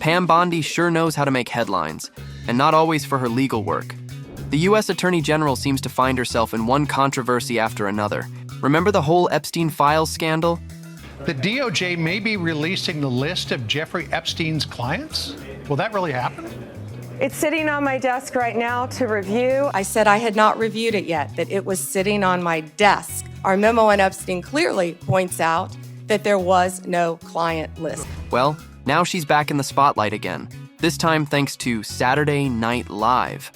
Pam Bondi sure knows how to make headlines, and not always for her legal work. The U.S. Attorney General seems to find herself in one controversy after another. Remember the whole Epstein Files scandal? The DOJ may be releasing the list of Jeffrey Epstein's clients? Will that really happen? It's sitting on my desk right now to review. I said I had not reviewed it yet, that it was sitting on my desk. Our memo on Epstein clearly points out that there was no client list. Well, now she's back in the spotlight again, this time thanks to Saturday Night Live.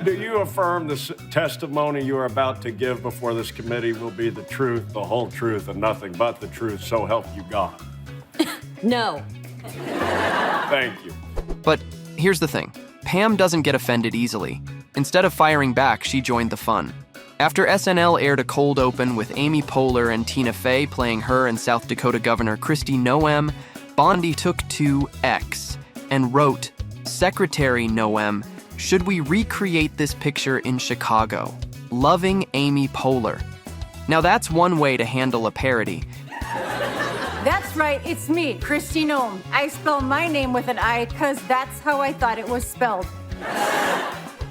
Do you affirm the testimony you are about to give before this committee will be the truth, the whole truth, and nothing but the truth, so help you God? No. Thank you. But here's the thing. Pam doesn't get offended easily. Instead of firing back, she joined the fun. After SNL aired a cold open with Amy Poehler and Tina Fey playing her and South Dakota Governor Kristi Noem, Bondi took to X and wrote, "Secretary Noem, should we recreate this picture in Chicago? Loving Amy Poehler." Now that's one way to handle a parody. That's right, it's me, Kristi Noem. I spell my name with an I because that's how I thought it was spelled.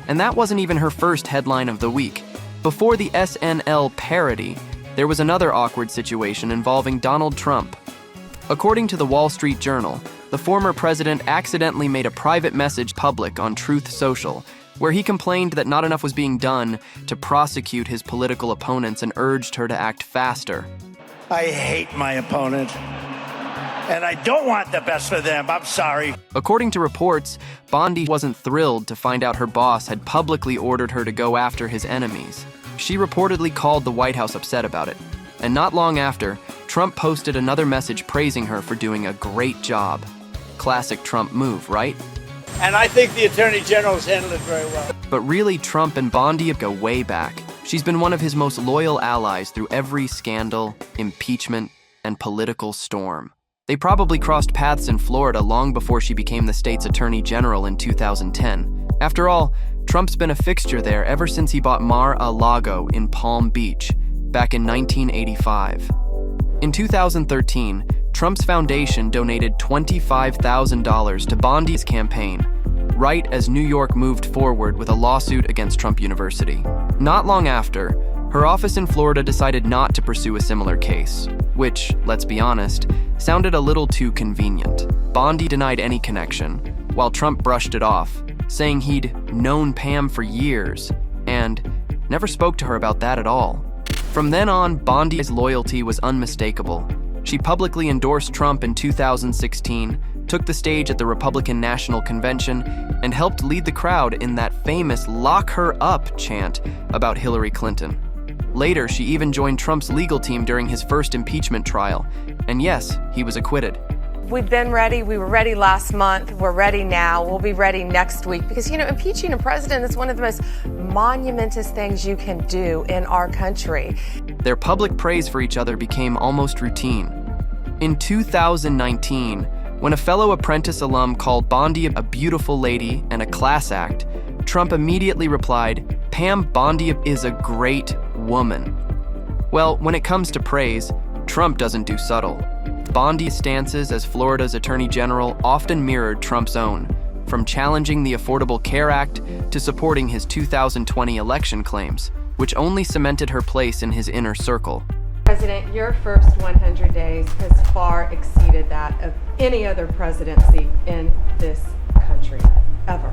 And that wasn't even her first headline of the week. Before the SNL parody, there was another awkward situation involving Donald Trump. According to the Wall Street Journal, the former president accidentally made a private message public on Truth Social, where he complained that not enough was being done to prosecute his political opponents and urged her to act faster. I hate my opponent, and I don't want the best for them. I'm sorry. According to reports, Bondi wasn't thrilled to find out her boss had publicly ordered her to go after his enemies. She reportedly called the White House upset about it. And not long after, Trump posted another message praising her for doing a great job. Classic Trump move, right? And I think the Attorney General's handled it very well. But really, Trump and Bondi go way back. She's been one of his most loyal allies through every scandal, impeachment, and political storm. They probably crossed paths in Florida long before she became the state's Attorney General in 2010. After all, Trump's been a fixture there ever since he bought Mar-a-Lago in Palm Beach back in 1985. In 2013, Trump's foundation donated $25,000 to Bondi's campaign, right as New York moved forward with a lawsuit against Trump University. Not long after, her office in Florida decided not to pursue a similar case, which, let's be honest, sounded a little too convenient. Bondi denied any connection, while Trump brushed it off, saying he'd known Pam for years and never spoke to her about that at all. From then on, Bondi's loyalty was unmistakable. She publicly endorsed Trump in 2016, took the stage at the Republican National Convention, and helped lead the crowd in that famous "Lock Her Up" chant about Hillary Clinton. Later, she even joined Trump's legal team during his first impeachment trial. And yes, he was acquitted. We've been ready. We were ready last month. We're ready now. We'll be ready next week because, impeaching a president is one of the most monumentous things you can do in our country. Their public praise for each other became almost routine. In 2019, when a fellow Apprentice alum called Bondi a beautiful lady and a class act, Trump immediately replied, "Pam Bondi is a great woman." Well, when it comes to praise, Trump doesn't do subtle. Bondi's stances as Florida's Attorney General often mirrored Trump's own, from challenging the Affordable Care Act to supporting his 2020 election claims, which only cemented her place in his inner circle. President, your first 100 days has far exceeded that of any other presidency in this country, ever.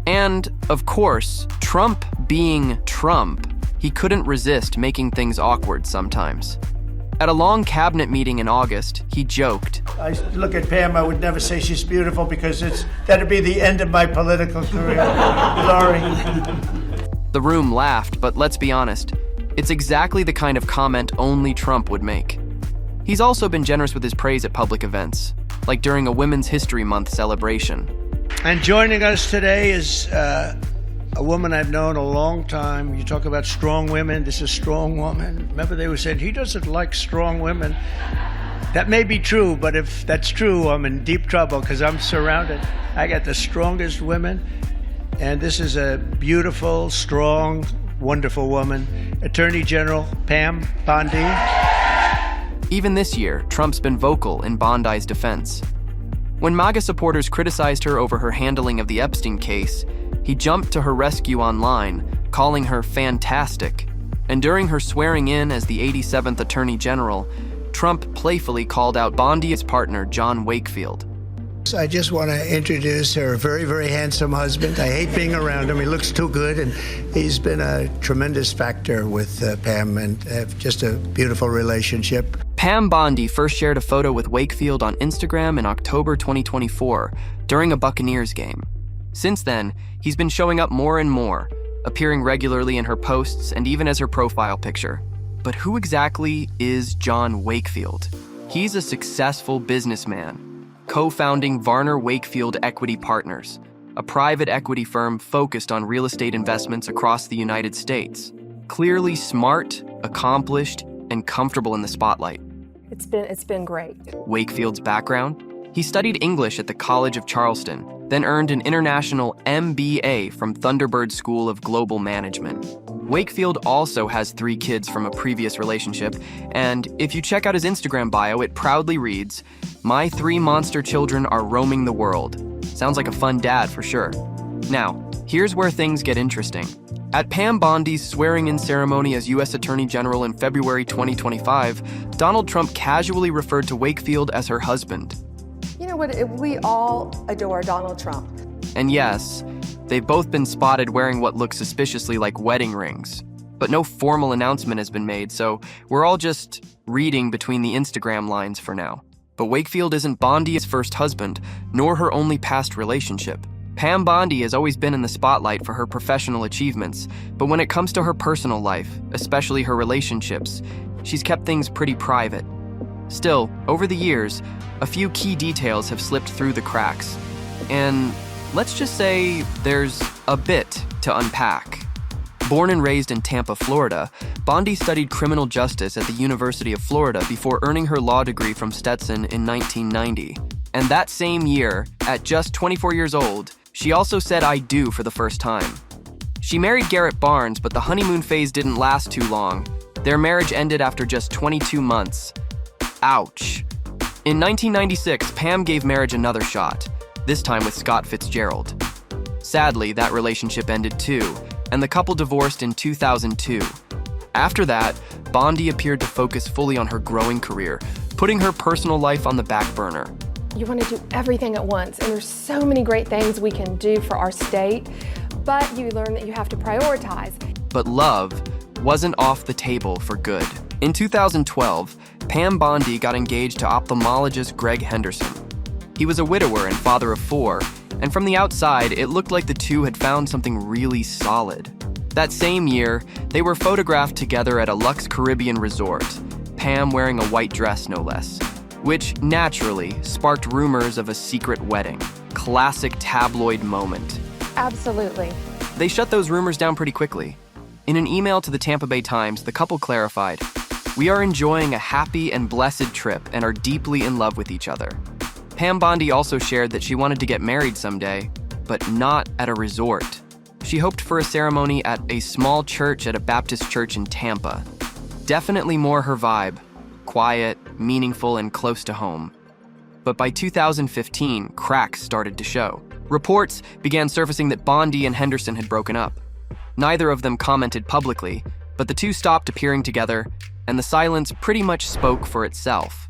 And, of course, Trump being Trump, he couldn't resist making things awkward sometimes. At a long cabinet meeting in August, he joked, I look at Pam, I would never say she's beautiful because that'd be the end of my political career. Sorry. The room laughed, but let's be honest, it's exactly the kind of comment only Trump would make. He's also been generous with his praise at public events, like during a Women's History Month celebration. And joining us today is a woman I've known a long time. You talk about strong women. This is a strong woman. Remember they were saying, he doesn't like strong women. That may be true, but if that's true, I'm in deep trouble because I'm surrounded. I got the strongest women. And this is a beautiful, strong, wonderful woman. Attorney General Pam Bondi. Even this year, Trump's been vocal in Bondi's defense. When MAGA supporters criticized her over her handling of the Epstein case, he jumped to her rescue online, calling her fantastic. And during her swearing in as the 87th Attorney General, Trump playfully called out Bondi's partner, John Wakefield. I just want to introduce her very, very handsome husband. I hate being around him. He looks too good, and he's been a tremendous factor with Pam, and have just a beautiful relationship. Pam Bondi first shared a photo with Wakefield on Instagram in October 2024 during a Buccaneers game. Since then, he's been showing up more and more, appearing regularly in her posts and even as her profile picture. But who exactly is John Wakefield? He's a successful businessman, co-founding Varner Wakefield Equity Partners, a private equity firm focused on real estate investments across the United States. Clearly smart, accomplished, and comfortable in the spotlight. It's been great. Wakefield's background? He studied English at the College of Charleston, then earned an international MBA from Thunderbird School of Global Management. Wakefield also has 3 kids from a previous relationship, and if you check out his Instagram bio, it proudly reads, "My 3 monster children are roaming the world." Sounds like a fun dad for sure. Now, here's where things get interesting. At Pam Bondi's swearing-in ceremony as U.S. Attorney General in February 2025, Donald Trump casually referred to Wakefield as her husband. You know what? We all adore Donald Trump. And yes, they've both been spotted wearing what looks suspiciously like wedding rings. But no formal announcement has been made, so we're all just reading between the Instagram lines for now. But Wakefield isn't Bondi's first husband, nor her only past relationship. Pam Bondi has always been in the spotlight for her professional achievements, but when it comes to her personal life, especially her relationships, she's kept things pretty private. Still, over the years, a few key details have slipped through the cracks. And let's just say there's a bit to unpack. Born and raised in Tampa, Florida, Bondi studied criminal justice at the University of Florida before earning her law degree from Stetson in 1990. And that same year, at just 24 years old, she also said "I do" for the first time. She married Garrett Barnes, but the honeymoon phase didn't last too long. Their marriage ended after just 22 months. Ouch. In 1996, Pam gave marriage another shot, this time with Scott Fitzgerald. Sadly, that relationship ended too, and the couple divorced in 2002. After that, Bondi appeared to focus fully on her growing career, putting her personal life on the back burner. You want to do everything at once, and there's so many great things we can do for our state, but you learn that you have to prioritize. But love wasn't off the table for good. In 2012, Pam Bondi got engaged to ophthalmologist Greg Henderson. He was a widower and father of 4, and from the outside, it looked like the two had found something really solid. That same year, they were photographed together at a luxe Caribbean resort, Pam wearing a white dress no less, which naturally sparked rumors of a secret wedding. Classic tabloid moment. Absolutely. They shut those rumors down pretty quickly. In an email to the Tampa Bay Times, the couple clarified, "We are enjoying a happy and blessed trip and are deeply in love with each other." Pam Bondi also shared that she wanted to get married someday, but not at a resort. She hoped for a ceremony at a small church at a Baptist church in Tampa. Definitely more her vibe. Quiet, meaningful, and close to home. But by 2015, cracks started to show. Reports began surfacing that Bondi and Henderson had broken up. Neither of them commented publicly, but the two stopped appearing together, and the silence pretty much spoke for itself.